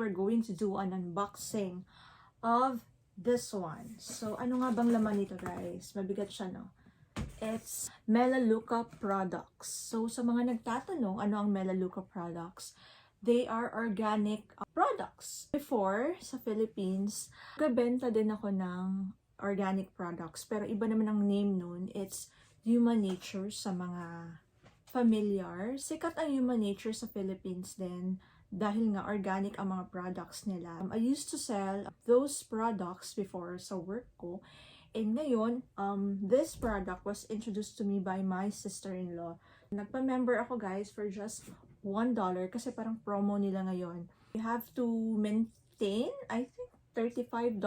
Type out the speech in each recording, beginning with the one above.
we're going to do an unboxing of this one. So, ano nga bang laman nito, guys? Mabigat siya, no? It's MELALEUCA products. So, sa mga nagtatanong, ano ang MELALEUCA products? They are organic products. Before, sa Philippines, nagbenta din ako ng organic products. Pero iba naman ang name nun. It's Human Nature sa mga familiar. Sikat ang Human Nature sa Philippines din dahil nga organic ang mga products nila. I used to sell those products before sa work ko. And ngayon, this product was introduced to me by my sister-in-law. Nagpa-member ako, guys, for just $1 kasi parang promo nila ngayon. You have to maintain, I think, $35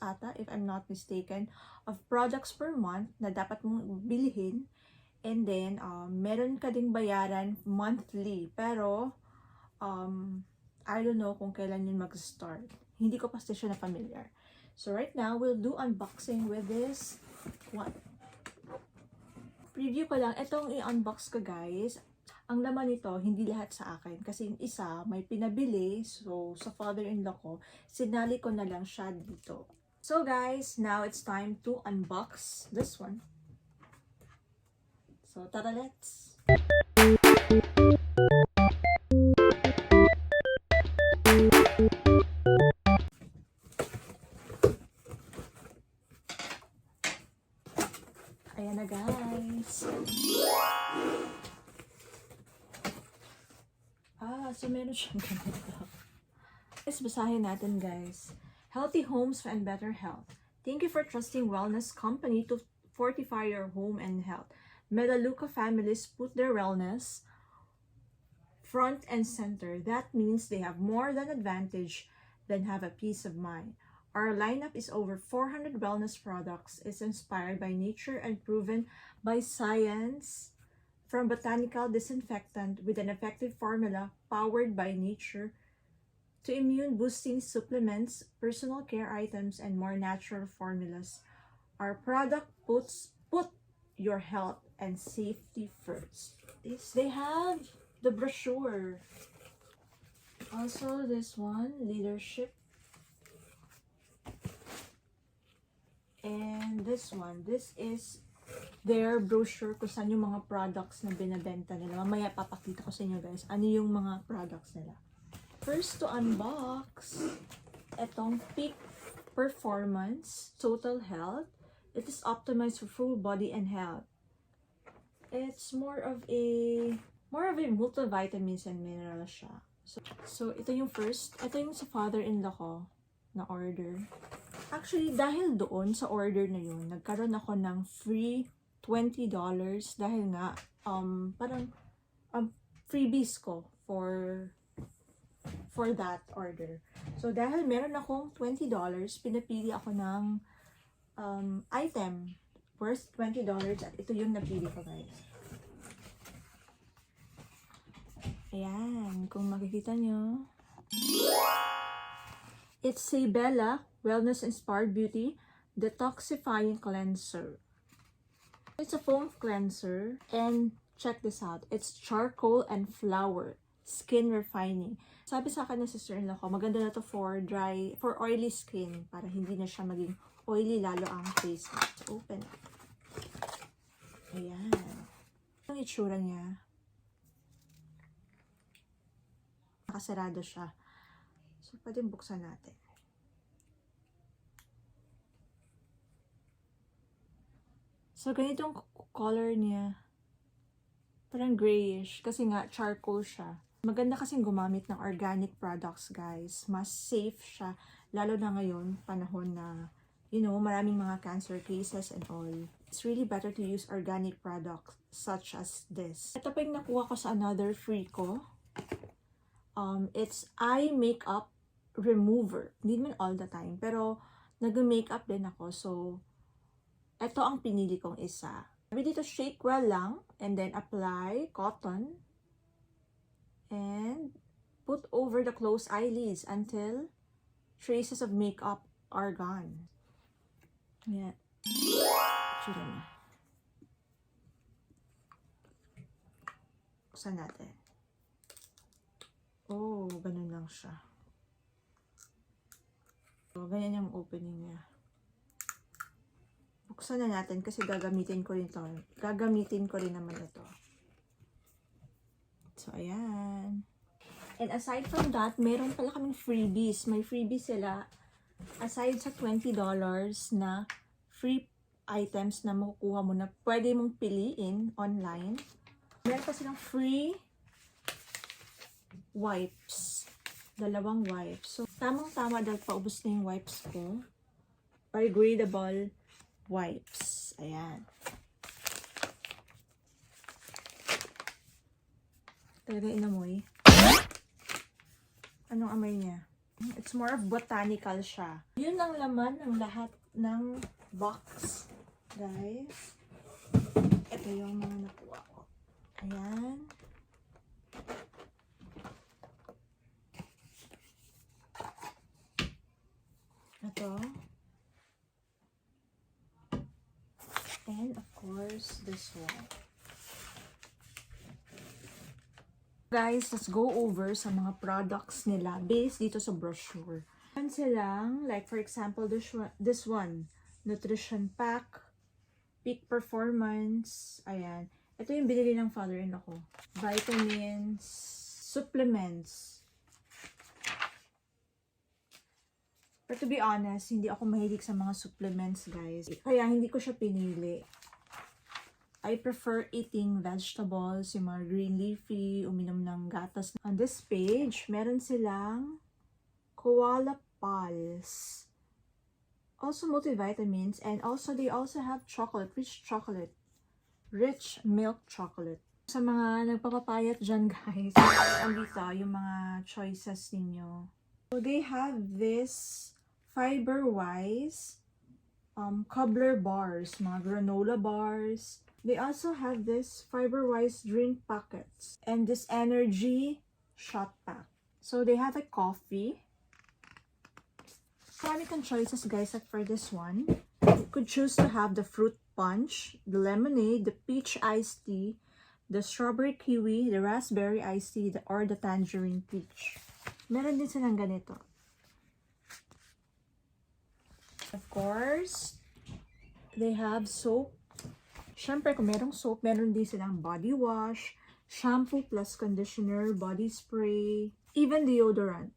ata, if I'm not mistaken, of products per month na dapat mong bilhin. And then, meron ka ding bayaran monthly. Pero, I don't know kung kailan yun mag-start. Hindi ko pa siya na familiar. So, right now, we'll do unboxing with this one. Preview ko lang. Itong i-unbox ko, guys. Ang laman nito, hindi lahat sa akin. Kasi yung isa, may pinabili. So, sa father-in-law ko, sinali ko na lang siya dito. So, guys, now it's time to unbox this one. So, tara, let's! Ayan na, guys! So meron siyang ganito. Let's basahin natin, guys. Healthy homes and better health. Thank you for trusting wellness company to fortify your home and health. MELALEUCA families put their wellness front and center. That means they have more than advantage than have a peace of mind. Our lineup is over 400 wellness products. It's inspired by nature and proven by science. From botanical disinfectant with an effective formula powered by nature to immune-boosting supplements, personal care items, and more natural formulas. Our product put your health and safety first. They have the brochure. Also, this one, leadership. And this one, this is their brochure kung saan yung mga products na binabenta nila. Mamaya papakita ko sa inyo, guys, ano yung mga products nila. First to unbox, etong Peak Performance Total Health. It is optimized for full body and health. It's more of a multivitamins and minerals siya. So ito yung first. Ito yung sa father-in-law ko na order. Actually, dahil doon sa order na yun, nagkaroon ako ng free $20 dahil nga parang freebies ko for that order. So dahil meron akong $20, pinapili ako ng item worth $20 at ito yung napili ko, guys. Ayan, kung makikita nyo. It's Bella Wellness Inspired Beauty Detoxifying Cleanser. It's a foam cleanser, and check this out. It's charcoal and flower skin refining. Sabi sa akin ng sister-in-law ko, maganda na to for oily skin para hindi na siya maging oily lalo ang face. So, open. Ayan. Ang itsura niya. Nakasarado siya. So, pwedeng buksan natin. So, ganitong color niya. Parang grayish. Kasi nga, charcoal siya. Maganda kasing gumamit ng organic products, guys. Mas safe siya. Lalo na ngayon, panahon na, you know, maraming mga cancer cases and all. It's really better to use organic products such as this. Ito pa yung nakuha ko sa another free ko. It's eye makeup remover. Hindi naman all the time. Pero, nag-makeup din ako. So, ito ang pinili kong isa. Sabi dito, shake well lang. And then, apply cotton. And put over the closed eyelids until traces of makeup are gone. Ayan. Tsura na. Buksan natin. Oh, ganun lang siya. So, ganyan yung opening niya. Buksan na natin kasi gagamitin ko rin to. Gagamitin ko rin naman ito. So, ayan. And aside from that, meron pala kaming freebies. May freebies sila. Aside sa $20 na free items na makukuha mo na pwede mong piliin online, meron pa silang free wipes. 2 wipes. So, tamang-tama dahil paubos na yung wipes ko. Biodegradable wipes. Ayan. Talaga inamoy. Anong amoy niya? It's more of botanical siya. Yun ang laman ng lahat ng box. Guys. Ito yung mga nakuha ko. Ayan. Ito. And of course, this one. Guys, let's go over sa mga products nila based dito sa brochure. Meron silang, like for example, this one, nutrition pack, peak performance, ayan. Ito yung binili ng father-in-law ko. Vitamins, supplements. But to be honest, hindi ako mahilig sa mga supplements, guys. Kaya hindi ko siya pinili. I prefer eating vegetables, yung mga green leafy, uminom ng gatas. On this page, meron silang koala pulse. Also multivitamins, and also they also have chocolate, rich milk chocolate. Sa mga nagpapapayat dyan, guys, andito yung mga choices ninyo. So they have this fiber-wise cobbler bars, mga granola bars. They also have this fiber-wise drink packets and this energy shot pack. So they have a coffee. Marami kang choices, guys, like for this one. You could choose to have the fruit punch, the lemonade, the peach iced tea, the strawberry kiwi, the raspberry iced tea, or the tangerine peach. Meron din silang ganito. Of course, they have soap. Siyempre, kung merong soap, meron din silang body wash, shampoo plus conditioner, body spray, even deodorant.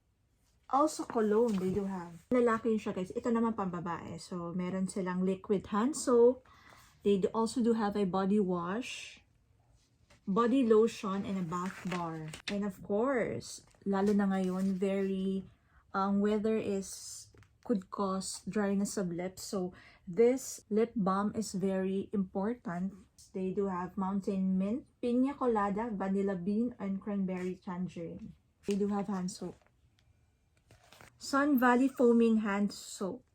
Also, cologne, they do have. Lalaki yun siya, guys. Ito naman pambabae. So, meron silang liquid hand soap. They also do have a body wash, body lotion, and a bath bar. And of course, lalo na ngayon, weather could cause dryness of lips. So, this lip balm is very important. They do have mountain mint, piña colada, vanilla bean, and cranberry tangerine. They do have hand soap. Sun Valley foaming hand soap.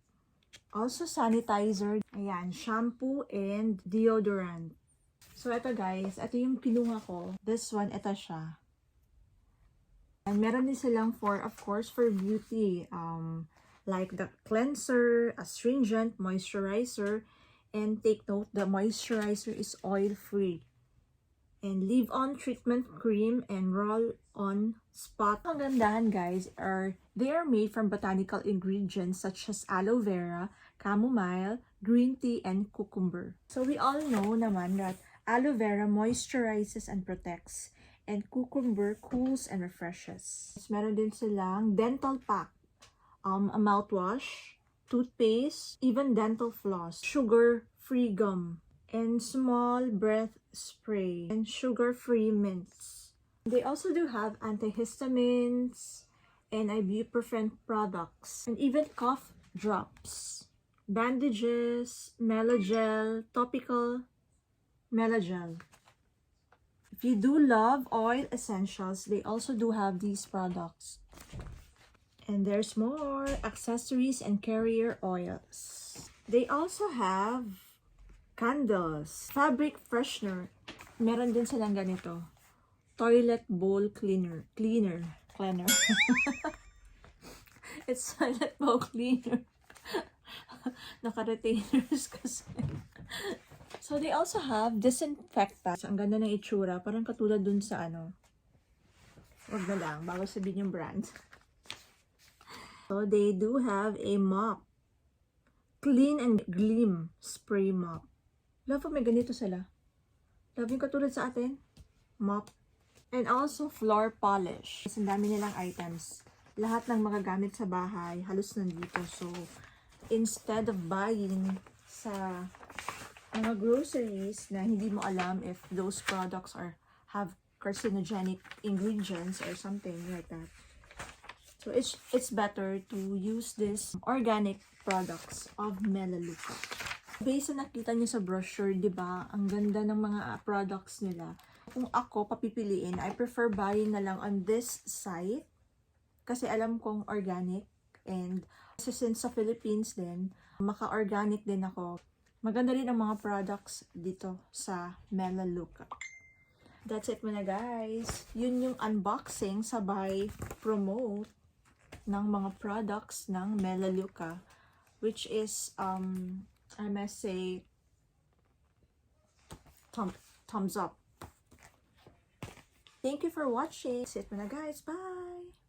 Also sanitizer. Ayan, shampoo and deodorant. So, ito guys, ito yung kinuha ko. This one, ito siya. And meron din silang of course, for beauty. Like the cleanser, astringent, moisturizer, and take note, the moisturizer is oil-free. And leave-on treatment cream and roll-on spot. Ang gandahan, guys, they are made from botanical ingredients such as aloe vera, chamomile, green tea, and cucumber. So we all know naman that aloe vera moisturizes and protects, and cucumber cools and refreshes. Meron din silang dental pack. A mouthwash, toothpaste, even dental floss, sugar-free gum, and small breath spray, and sugar-free mints. They also do have antihistamines and ibuprofen products, and even cough drops, bandages, melagel, topical melagel. If you do love oil essentials, they also do have these products. And there's more accessories and carrier oils. They also have candles, fabric freshener. Meron din silang ganito. Toilet bowl cleaner. It's toilet bowl cleaner. Naka-retainers kasi. So they also have disinfectant. Ang ganda ng itsura. Parang katulad dun sa Wag na lang, bago sabihin yung brand. So, they do have a mop. Clean and Gleam Spray Mop. Love, may ganito sila. Love yung katulad sa atin. Mop. And also, floor polish. Ang dami nilang items. Lahat ng magagamit sa bahay, halos nandito. So, instead of buying sa mga groceries na hindi mo alam if those products have carcinogenic ingredients or something like that. So, it's better to use this organic products of MELALEUCA. Based sa nakita niyo sa brochure, di ba, ang ganda ng mga products nila. Kung ako papipiliin, I prefer buying na lang on this site kasi alam kong organic, and kasi since sa Philippines din, maka-organic din ako. Maganda rin ang mga products dito sa MELALEUCA. That's it muna guys. Yun yung unboxing sabay promote ng mga products ng MELALEUCA, which is I must say thumbs up. Thank you for watching. That's it muna guys. Bye!